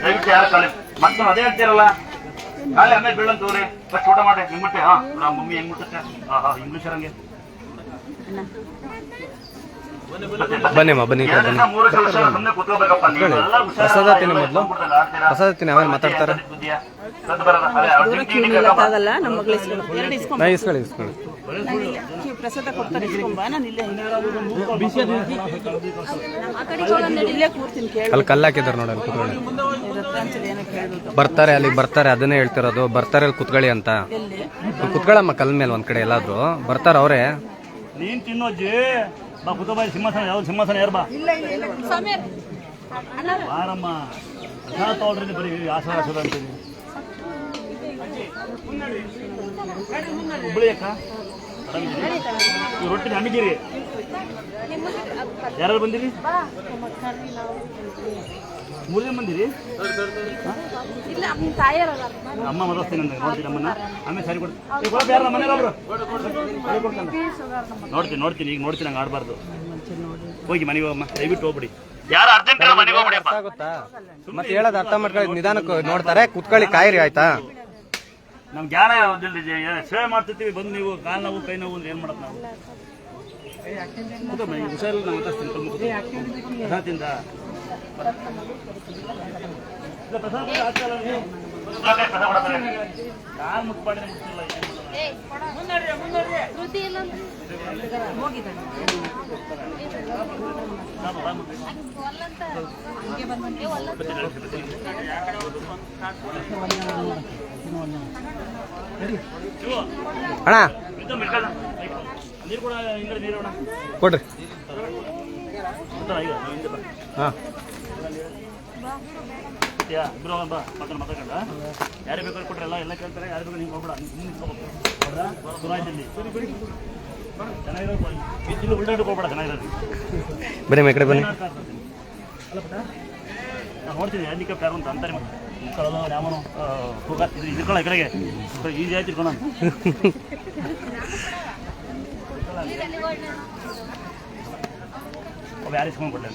ದಯವಿಟ್ಟು ಯಾರು ಕಾಳಿ ಮತ್ತೆ ಅದೇ ಹೇಳ್ತೀರಲ್ಲ ಕಾಳಿ ಆಮೇಲೆ ಬೀಳಂತವ್ರೆ ಫಸ್ಟ್ ಊಟ ಮಾಡಿ ಹೆಂಗ್ಬಿಟ್ಟೆ ಹಾ ನಮ್ಮ ಮಮ್ಮಿ ಹೆಂಗ್ ಮುಟ್ಟತ್ತೆ ಇಂಗ್ಲೀಷ್ ಹಂಗೆ ಬನ್ನಿಮ್ಮ ಬನ್ನಿ ಪ್ರಸಾದ ತಿನ್ನಿ ಮೊದಲು ಪ್ರಸಾದ ತಿನ್ನಿ ಆಮೇಲೆ ಮಾತಾಡ್ತಾರೆ ಇಸ್ಕೊಳ್ಳಿ ಇಸ್ಕೊಳ್ಳಿ ಪ್ರಸಾದ ಕೊಡ್ತಾರೆ ಅಲ್ಲಿ ಕಲ್ಲು ಹಾಕಿದಾರೆ ನೋಡಿ ಅಲ್ಲಿ ಕುತ್ಕೊಳ್ಳಿ ಬರ್ತಾರೆ ಅಲ್ಲಿಗೆ ಬರ್ತಾರೆ ಅದನ್ನೇ ಹೇಳ್ತಿರೋದು ಬರ್ತಾರೆ ಅಲ್ಲಿ ಕುತ್ಕೊಳ್ಳಿ ಅಂತ ಕುತ್ಕೊಳ್ಳಮ್ಮ ಕಲ್ ಮೇಲೆ ಒಂದ್ ಕಡೆ ಎಲ್ಲಾದ್ರು ಬರ್ತಾರ ಅವರೇ ನೀನ್ ತಿನ್ನೋಜ್ಜಿ ಬಾ ಕುತಬಾಯಿ ಸಿಂಹಾಸನ ಯಾವ್ದು ಸಿಂಹಾಸನ ಯಾರು ಬಾ ಬಾರಮ್ಮ ತಗೊಳ್ರಿ ಬರೀ ಆಸರ ಅಂತೀನಿ ಹುಬ್ಬಳ್ಳಿ ಅಕ್ಕ ರೊಟ್ಟಿ ನಮಗಿರಿ ಯಾರು ಬಂದಿರಿ 3 ಜನ ಬಂದಿರಿ ಅಮ್ಮ ಮದಸ್ತೀನಿ ಅಂದ ನೋಡ್ತೀನಿ ಅಮ್ಮನ ಆಮೇಲೆ ಸರಿ ಕೊಡ್ತೀನಿ ಯಾರ ಮನೇಲಿ ಒಬ್ರು ನೋಡ್ತೀನಿ ಈಗ ನೋಡ್ತೀನಿ ಹಂಗೆ ಆಡಬಾರ್ದು ಹೋಗಿ ಮನೆಗೆ ಹೋಗಮ್ಮ ದಯವಿಟ್ಟು ಹೋಗ್ಬಿಡಿ ಯಾರು ಅರ್ಜೆಂಟ್ ಮನೆಗೆ ಹೋಗ್ಬಿಡಿ ಗೊತ್ತಾ ಮತ್ತೆ ಹೇಳೋದು ಅರ್ಥ ಮಾಡ್ಕೊಳ್ಳಿ ನಿಧಾನಕ್ಕೆ ನೋಡ್ತಾರೆ ಕುತ್ಕೊಳ್ಳಿ ಕಾಯಿರಿ ಆಯ್ತಾ ನಮ್ಗೆ ಜ್ಞಾನ ಸೇವೆ ಮಾಡ್ತಿರ್ತೀವಿ ಬಂದು ನೀವು ಕಾಲು ನೋವು ಕೈ ನೋವು ಅಂದ್ರೆ ಏನ್ ಮಾಡತ್ ನಾವು ಹುಷಾರಿಲ್ಲ ನಾವು ಪ್ರಸಾದಿಂದ ಕಾಲು ಮುಟ್ಪಾಡಿ ಅಣ್ಣ ನೀರು ಕೂಡ ಹಿಂಗಡೆ ನೀರು ಕೊಡ್ರಿ ಹಾಂ ಇಬ್ರು ಬಾ ಮಾತಾಡ್ಕೊಂಡ ಯಾರು ಬೇಕಾದ್ರೆ ಕೊಟ್ರೆ ಎಲ್ಲ ಕೇಳ್ತಾರೆ ಯಾರು ಬೇಕಾದ್ರೆ ನೀವು ಹೋಗ್ಬೇಡ ಸುರಾಯ್ತಲ್ಲಿ ಚೆನ್ನಾಗಿರೋ ಇಲ್ಲಿ ಉಲ್ಟಾಟಕ್ಕೆ ಹೋಗ್ಬೇಡ ಚೆನ್ನಾಗಿರೋದು ಬನ್ನಿ ಈ ಕಡೆ ಬನ್ನಿ ನಾನು ನೋಡ್ತೀನಿ ಹ್ಯಾಂಡಿಕ್ಯಾಪ್ ಯಾರು ಅಂತ ಅಂತಾರೆ ಮುಕ್ಕಳಲ್ಲ ಯಾವನು ಕೂಗಾಗ್ತಿದ್ರು ಇದ್ಕೊಳ್ಳ ಕಡೆಗೆ ಈಸಿ ಆಯ್ತು ಇಟ್ಕೊಂಡು ಯಾರು ಇಸ್ಕೊಂಡು ಕೊಡ್ಲಿ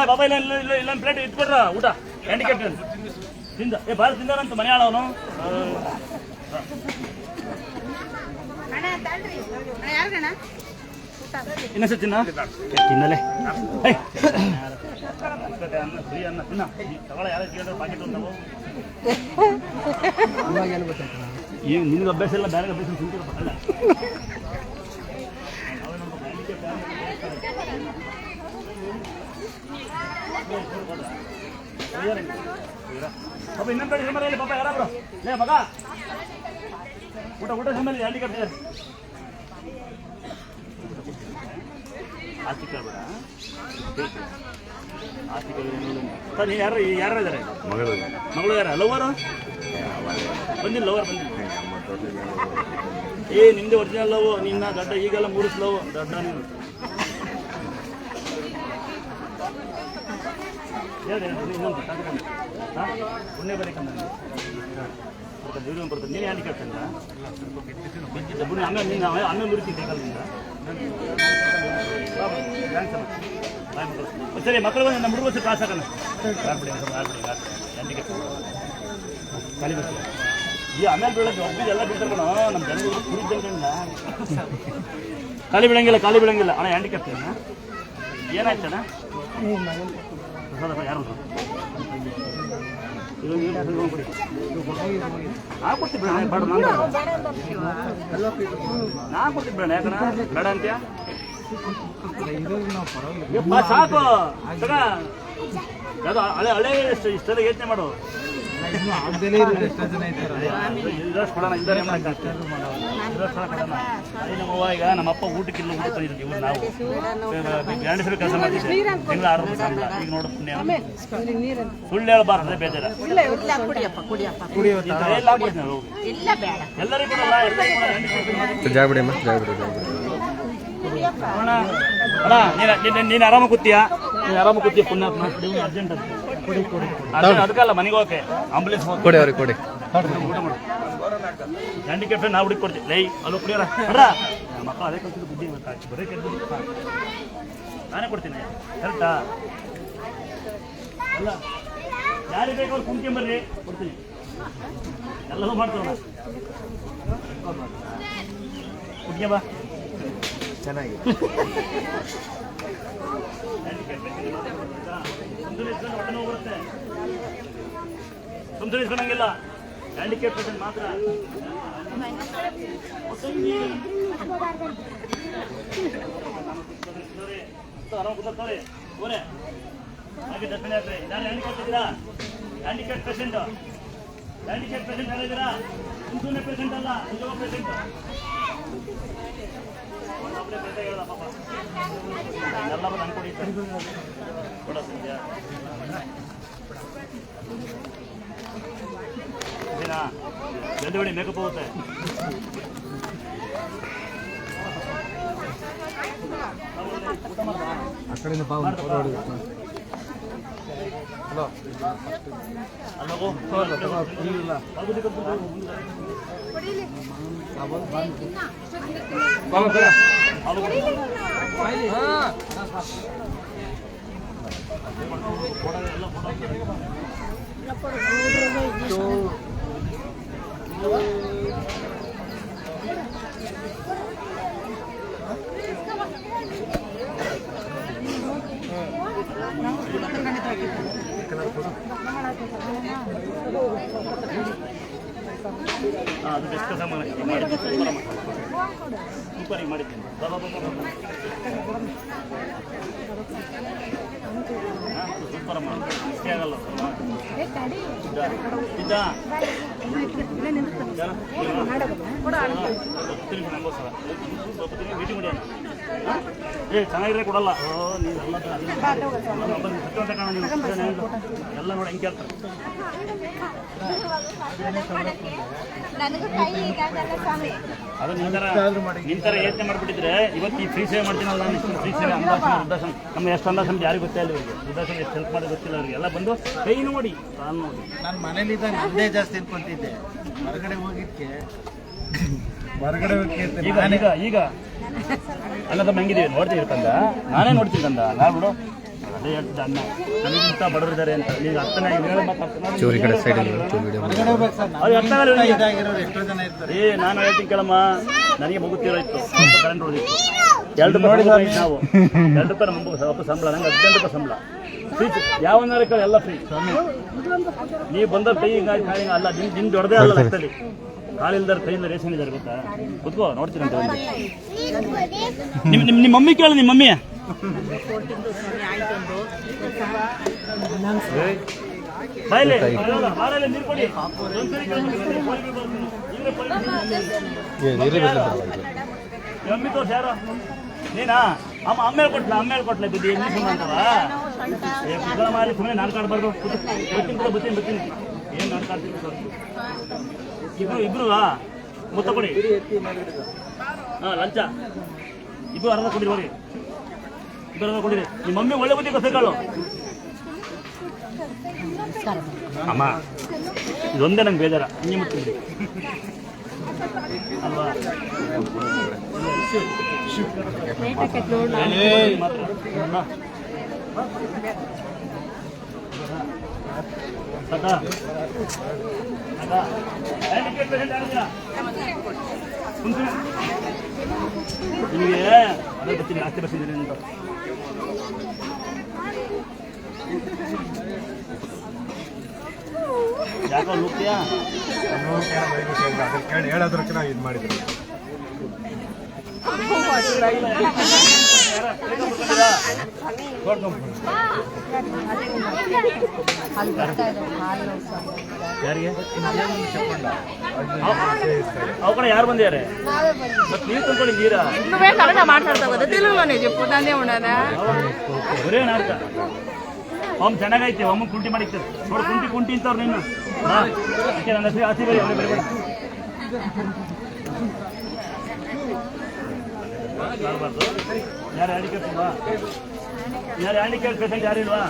ಬಾಬಾ ಇಲ್ಲ ಪ್ಲೇಟ್ ಇಟ್ಕೊಡ್ರ ಊಟ ಹ್ಯಾಂಡಿಕ್ಯಾಪ್ ತಿಂದ ಬಾಳ ತಿಂದಾರಂತ ಮನೆ ಆಳವನು ಇನ್ನೊಂದ್ಸತಿ ತಿನ್ನಲೇ ಅನ್ನ ತಿನ್ನ ತಗೊಳ ಯಾರು ಕೇಳಿದ್ರೆ ಪಾಕೆಟ್ ನಾವು ಈಗ ನಿನಗೆ ಅಭ್ಯಾಸ ಇಲ್ಲ ಬೇರೆ ಅಭ್ಯಾಸ ತಿಂತಿರಲ್ಲ ಪಾಪ ಇನ್ನೊಂದು ಕಡೆ ಸಮಯ ಪಾಪ ಯಾರಾಬ್ರು ಲೇ ಮಗ ಊಟ ಸಮಯ ಹ್ಯಾಂಡಿಕ್ಯಾಪ್ ಆಸ್ತಿ ಕೇಳ್ಬೇಡ ಆಸ್ತಿ ಕೇಳ ನೀನು ಯಾರು ಇದ್ದಾರೆ ಮಗಳು ಯಾರ ಲವರ್ ಬಂದಿಲ್ಲ ಲವರ್ ಬಂದಿಲ್ಲ ನಿಮ್ದೆ ಒರಿಜಿನಲ್ ಲವ್ ನಿನ್ನ ದೊಡ್ಡ ಈಗೆಲ್ಲ ಮೂರಿಸ್ ಲವ್ ದೊಡ್ಡ ನೀನು ಇನ್ನೊಂದು ಪುಣ್ಯ ಬರೀಕಂದ ಬರ್ತದೆ ನೀನು ಹ್ಯಾಂಡಿ ಕೇಳ್ತಂದ ಬುಣಿ ಆಮೇಲೆ ಮುರಿತೀನಿ ಕೈಕಾಲದಿಂದ ಸರಿ ಮಕ್ಕಳು ಬಂದು ನಮ್ಮ ಹುಡುಗ ಕಾಸು ಹಾಕೋಣ ಹ್ಯಾಂಡಿ ಕೇಳ್ತ ಖಾಲಿ ಬರ್ತೀವಿ ಈ ಆಮೇಲೆ ಬೀಳೋದು ಒಬ್ಬಿಗೆ ಎಲ್ಲ ಬೀಳ್ತಾರೆ ಕಣ ನಮ್ಮ ಜನಗಳು ಕುರಿದ್ದಂಗಿಲ್ಲ ಖಾಲಿ ಬೀಳಂಗಿಲ್ಲ ಅಣ್ಣ ಹ್ಯಾಂಡಿ ಕೇಳ್ತೀನಿ ಏನಾಯ್ತಣ್ಣ ಯಾರು ನಾ ಕೊಡ್ತೀವಿ ಬೇಡ ಬೇಡ ನಾ ಕೊಡ್ತೀವಿ ಬೇಡ ಯಾಕಣ ಬೇಡ ಅಂತ್ಯ ಸಾಕು ಅದು ಹಳೆ ಇಷ್ಟೆಲ್ಲ ಯೋಚನೆ ಮಾಡು ಕೊಡೋಣ ಇದ್ದಾರೆ ನಮ್ಮವ್ವ ಈಗ ನಮ್ಮಪ್ಪ ಊಟಕ್ಕಿಲ್ಲ ಊಟ ತಂದಿದ್ದೀವಿ ಇವ್ರು ನಾವು ಎರಡು ಸಲ ಕೆಲಸ ಮಾಡ್ತಿದ್ದೆ ತಿಂಗಳ 6 ರೂಪಾಯಿ ಸಂಬಳ ಈಗ ನೋಡು ಪುಣ್ಯ ಸುಳ್ಳು ಹೇಳ್ಬಾರ್ದು ಬೇಜಾರ ಎಲ್ಲರಿಗೂ ನೀನು ಆರಾಮ ಕೂತೀಯಾ ಪುಣ್ಯ ಅರ್ಜೆಂಟ್ ಅಂತ ಅದಕ್ಕಲ್ಲ ಮನೆಗೆ ಹೋಗಕ್ಕೆ ಆಂಬುಲೆನ್ಸ್ ಕೊಡಿ ಅವ್ರಿಗೆ ಕೊಡಿ ಊಟ ಮಾಡು ಹ್ಯಾಂಡಿಕ್ಯಾಪ್ ನಾವು ಹುಡುಕಿ ಕೊಡ್ತೀವಿ ಲೈ ಅಲ್ಲೋ ಕುಡಿಯೋರ ಮಕ್ಕಳು ಅದೇ ಕಲ್ತಿದ್ದು ಬುದ್ಧಿ ಬರೀ ಕೆಲ್ಸ ನಾನೇ ಕೊಡ್ತೀನಿ ಕರೆಕ್ಟಾ ಅಲ್ಲ ಯಾರಿಗೆ ಬೇಕು ಅವ್ರು ಕುಂತ್ಕೊಂಬರ್ರಿ ಕೊಡ್ತೀನಿ ಎಲ್ಲವೂ ಮಾಡ್ತಾವ ಕುಂತ್ಕೊಂಬ ಚೆನ್ನಾಗಿ ಹೊಟ್ಟೆ ಬರುತ್ತೆ ಸುಮ್ಸುರಿಸ್ಕೊಂಡಂಗಿಲ್ಲ ಹ್ಯಾಂಡಿಕ್ಯಾಪ್ ಪೇಷಂಟ್ ಮಾತ್ರ ಆರಾಮ ಕೂತ್ಕೊಳ್ತಾರೆ ಓರೆ ಹಾಗೆ ದರ್ಶನ ಯಾತ್ರೆ ನಾನು ಹ್ಯಾಂಡಿಕ್ಯಾಪ್ ಇದ್ದೀರಾ ಹ್ಯಾಂಡಿಕ್ಯಾಪ್ ಪೇಷಂಟ್ ಯಾರಿದ್ದೀರಾ ಸುಮ್ಮನೆ ಪೇಷಂಟ್ ಅಲ್ಲ ನಿಜವ ಪೇಷಂಟ್ ಎಲ್ಲ ಬಂದು ಅನ್ಕೊಡಿ ಕೊಡ ಸಂಧ್ಯಾ ಇದೀನಾ ಜಲ್ದಿ ಹೊಡಿ ಮೇಕಪ್ ಹೋಗುತ್ತೆ ಆ ಕಡೆಯಿಂದ ಬಾ ಒಂದು ಫೋಟೋ ಹೊಡಿ ಹಲೋ ಅಲ್ಲೋಗು ಇಲ್ಲ ಅದು ಡಿಸ್ಕಸ್ ಸೂಪರ್ ಈಗ ಮಾಡಿದ್ದೀನಿ ಸೂಪರ್ ಅಮ್ಮ ಇಷ್ಟೇ ಆಗಲ್ಲ ಮೀಟಿಂಗ್ ಮಾಡಿ ಏ ಚೆನ್ನಾಗಿದ್ರೆ ಕೊಡಲ್ಲ ನೀವೆಲ್ಲ ಎಲ್ಲ ನೋಡಿ ಹೆಂಗೆ ಕೇಳ್ತಾರೆ ಅದು ನಿಂತರ ಯೋಚನೆ ಮಾಡಿಬಿಟ್ಟಿದ್ರೆ ಇವತ್ತು ಈ ಫ್ರೀ ಸೇವೆ ಮಾಡ್ತೀನಲ್ಲ ನಾನು ಇಷ್ಟು ಫ್ರೀ ಸೇವೆ ವೃದ್ಧಾಶ್ರಮ ನಮ್ಮ ಎಷ್ಟು ಅಂದಾಶ್ರಮ ಯಾರಿಗೂ ಗೊತ್ತಿಲ್ಲ ಇವರಿಗೆ ವೃದ್ಧಾಶ್ರಮ ಎಷ್ಟು ಹೆಲ್ಪ್ ಮಾಡಿ ಗೊತ್ತಿಲ್ಲ ಅವ್ರಿಗೆ ಎಲ್ಲ ಬಂದು ಕೈ ನೋಡಿ ಕಾಲು ನೋಡಿ ನಾನು ಮನೇಲಿದ್ದಾಗ ನಂದೇ ಜಾಸ್ತಿ ಇಟ್ಕೊಂತಿದ್ದೆ ಹೊರಗಡೆ ಹೋಗಿದ್ಕೆ ಹೊರಗಡೆ ಈಗ ಈಗ ಅನ್ನದ ಹೆಂಗಿದೀವಿ ನೋಡ್ತೀವಿ ಕಂದ ನಾನೇ ನೋಡ್ತೀನಿ ಕಂದ ನಾನು ಬಿಡು ಅದೇ ಹೇಳ್ತಿದ್ದ ಅನ್ನ ನನಗಿಂತ ಬಡವರಿದ್ದಾರೆ ಅಂತ ಈಗ ಅರ್ಥನೇ ಚೂರಿ ಕಡೆ ಸೈಡಲ್ಲಿ ಎಷ್ಟೋ ಜನ ಇರ್ತಾರೆ ಏ ನಾನು ಹೇಳ್ತೀನಿ ಕೇಳಮ್ಮ ನನಗೆ ಮಗುತ್ತಿರೋ ಇತ್ತು ಕರೆಂಟ್ ಹೊಡೆದಿತ್ತು 2 ರೂಪಾಯಿ ನಾವು 2 ರೂಪಾಯಿ ನಮ್ಮ ಸ್ವಲ್ಪ ಸಂಬಳ ನಂಗೆ 18 ರೂಪಾಯಿ ಸಂಬಳ ಫ್ರೀ ಯಾವನ್ನಾರ ಎಲ್ಲ ಫ್ರೀ ನೀವು ಬಂದ ಕೈ ಕಾಯಿ ಅಲ್ಲ ನಿನ್ನ ದೊಡ್ಡದೇ ಅಲ್ಲ ಲೆಕ್ಕದಲ್ಲಿ ಕಾಲಿಲ್ದಾರ ಕೈಯಿಂದ ರೇಷನ್ ಇದ್ದಾರೆ ಗೊತ್ತಾ ಕೂತ್ಕೋ ನೋಡ್ತೀರಂತ ನಿಮ್ಮ ಮಮ್ಮಿ ಕೇಳು ನಿಮ್ಮ ಮಮ್ಮಿ ಬಾಯ್ಲೆ ನೀರು ಕೊಡಿ ಮಮ್ಮಿ ತೋರ್ಸಿ ಯಾರು ನೀನಾ ಅಮ್ಮ ಆಮೇಲೆ ಕೊಟ್ಲೆ ಬಿದ್ದು ಎಲ್ಲಿ ಸುಮ್ಮನೆ ಅಂತವ ಏ ಕುಗ್ಗಳ ಮಾಡಿ ಸುಮ್ಮನೆ ನಾನು ಕಾಡ್ಬಾರ್ದು ಬರ್ತೀನಿ ಏನು ನಾನು ಕಾಡ್ತೀನಿ ಇಬ್ರು ಮುತ್ತ ಕೊಡಿ ಹಾಂ ಲಂಚ ಇಬ್ರು ಅರ್ಧ ಕೊಡಿರಿ ಹೋಗಿ ಇಬ್ಬರು ಅರ್ಧ ಕೊಡಿರಿ ನಿಮ್ಮ ಮಮ್ಮಿ ಒಳ್ಳೆ ಬುದ್ಧಿ ಕಸಗಳು ಅಮ್ಮ ಇದೊಂದೇ ನಂಗೆ ಬೇಜಾರ ಹಿಂಗೆ ಮುಟ್ಟಿದ್ರಿ ಅಲ್ವಾ ಮಾತ್ರ ನಿಮಗೆ ಅದೇ ಬರ್ತೀನಿ ಆಸ್ತಿ ಬರ್ತಿದ್ದೀನಿ ಅಂತ ಯಾಕೋ ಲೂಕ್ತಿಯಾ ಹೇಳೋದ್ರಕ್ಕೆ ನಾವು ಇದು ಮಾಡಿದ್ವಿ ಯಾರಿಗೆ ಅವು ಕಡೆ ಯಾರು ಬಂದಿದ್ದಾರೆ ಮತ್ತೆ ನೀವು ತಂದ್ಕೊಳ್ಳಿ ನೀರಾ ಬರೇ ನಾಡ್ಕ ಒಮ್ಮೆ ಚೆನ್ನಾಗೈತೆ ಒಮ್ಮ ಕುಂಟಿ ಮಾಡಿರ್ತದೆ ನೋಡಿ ಕುಂಟಿ ಅಂತವ್ರು ನೀನು ಅದಕ್ಕೆ ನನ್ನ ಹೆಸರು ಆಸಿ ಬರೀ ಅವರೇ ಬರಬೇಡ ಮಾಡಬಾರ್ದು ಯಾರು ಹ್ಯಾಂಡಿಕ್ಯಾಪ್ ಇಲ್ವಾ ಯಾರು ಹ್ಯಾಂಡಿಕ್ಯಾಪ್ ಪೇಷಂಟ್ ಯಾರು ಇಲ್ವಾ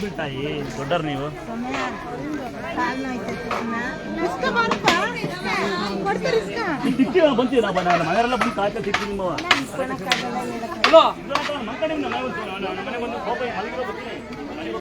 ಬಿಟ್ಟಾಯಿ ದೊಡ್ಡರ್ ನೀವು ಸಿಕ್ಕಿವ ಬಂತೀವಿ ನಾವು ಮನೆಯವರೆಲ್ಲ ಬಂದು ಕಾಯ್ತಾ ಸಿಕ್ತೀವಿ ನಿಮ್ಮವ ಮನೆ ಬಂದು ಕೋಪ ಮಲಗಿರೋ ಬರ್ತೀನಿ